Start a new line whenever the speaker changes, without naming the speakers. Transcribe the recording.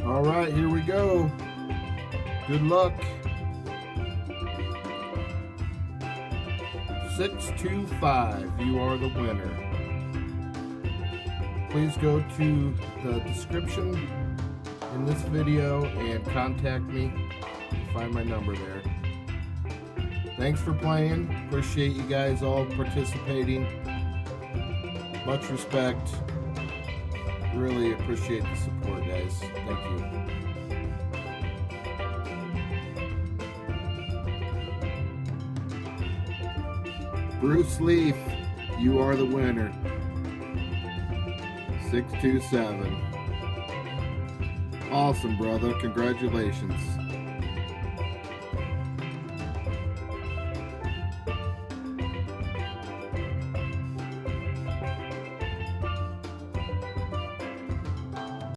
All right, here we go. Good luck. 625, you are the winner. Please go to the description in this video and contact me. You'll find my number there. Thanks for playing. Appreciate you guys all participating. Much respect. Really appreciate the support, guys. Thank you. Bruce Leaf, you are the winner. 627. Awesome, brother. Congratulations.